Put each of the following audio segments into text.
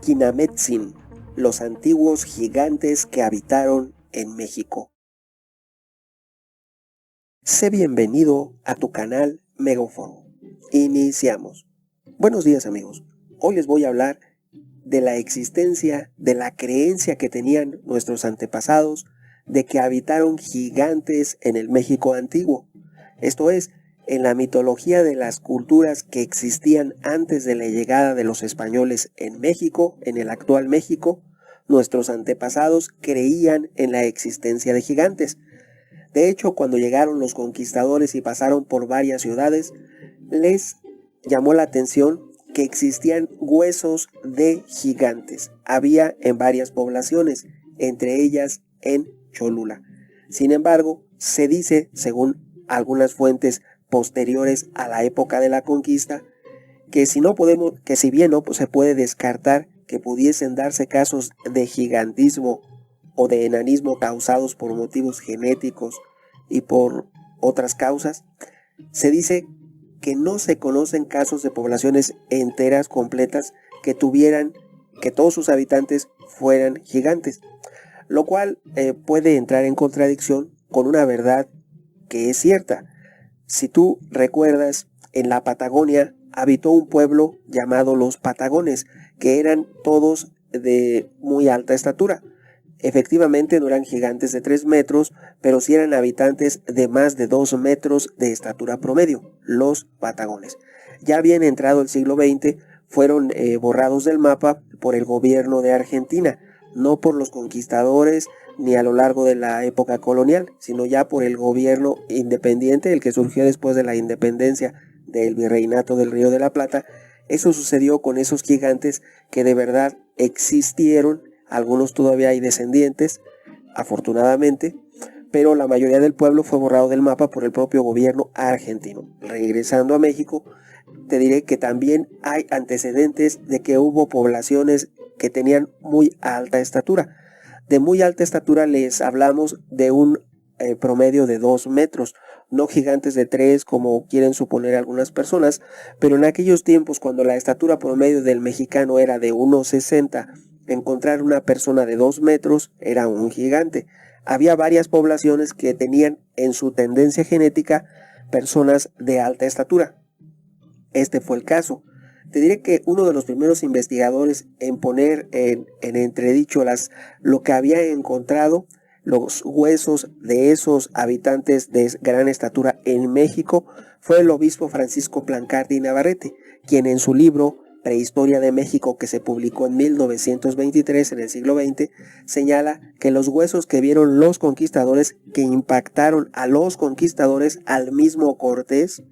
Quinametzin, los antiguos gigantes que habitaron en México. Sé bienvenido a tu canal Megaforo. Iniciamos. Buenos días, amigos. Hoy les voy a hablar de la existencia, de la creencia que tenían nuestros antepasados de que habitaron gigantes en el México antiguo. Esto es, en la mitología de las culturas que existían antes de la llegada de los españoles en México, en el actual México, nuestros antepasados creían en la existencia de gigantes. De hecho, cuando llegaron los conquistadores y pasaron por varias ciudades, les llamó la atención que existían huesos de gigantes. Había en varias poblaciones, entre ellas en Cholula. Sin embargo, se dice, según algunas fuentes posteriores a la época de la conquista, que si bien no se puede descartar que pudiesen darse casos de gigantismo o de enanismo causados por motivos genéticos y por otras causas, se dice que no se conocen casos de poblaciones enteras completas que todos sus habitantes fueran gigantes, lo cual puede entrar en contradicción con una verdad que es cierta. Si tú recuerdas, en la Patagonia habitó un pueblo llamado los Patagones, que eran todos de muy alta estatura. Efectivamente no eran gigantes de 3 metros, pero sí eran habitantes de más de 2 metros de estatura promedio, los Patagones. Ya bien entrado el siglo XX, fueron borrados del mapa por el gobierno de Argentina, no por los conquistadores ni a lo largo de la época colonial, sino ya por el gobierno independiente, el que surgió después de la independencia del Virreinato del Río de la Plata. Eso sucedió con esos gigantes que de verdad existieron. Algunos todavía hay descendientes, afortunadamente, pero la mayoría del pueblo fue borrado del mapa por el propio gobierno argentino. Regresando a México, te diré que también hay antecedentes de que hubo poblaciones que tenían muy alta estatura. De muy alta estatura les hablamos de un promedio de 2 metros, no gigantes de 3 como quieren suponer algunas personas, pero en aquellos tiempos cuando la estatura promedio del mexicano era de 1,60, encontrar una persona de 2 metros era un gigante. Había varias poblaciones que tenían en su tendencia genética personas de alta estatura. Este fue el caso. Te diré que uno de los primeros investigadores en poner en entredicho lo que había encontrado, los huesos de esos habitantes de gran estatura en México, fue el obispo Francisco Plancardi Navarrete, quien en su libro Prehistoria de México, que se publicó en 1923 en el siglo XX, señala que los huesos que vieron los conquistadores, que impactaron a los conquistadores, al mismo Cortés,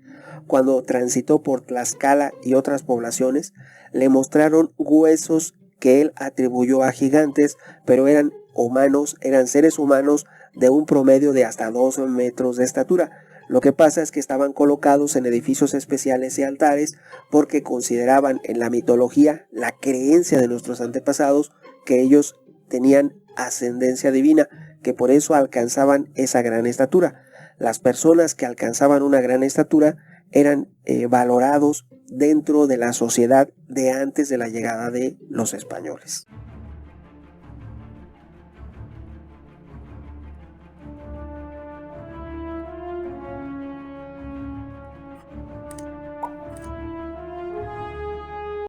cuando transitó por Tlaxcala y otras poblaciones, le mostraron huesos que él atribuyó a gigantes, pero eran humanos, eran seres humanos de un promedio de hasta 2 metros de estatura. Lo que pasa es que estaban colocados en edificios especiales y altares porque consideraban en la mitología, la creencia de nuestros antepasados, que ellos tenían ascendencia divina, que por eso alcanzaban esa gran estatura. Las personas que alcanzaban una gran estatura eran valorados dentro de la sociedad de antes de la llegada de los españoles.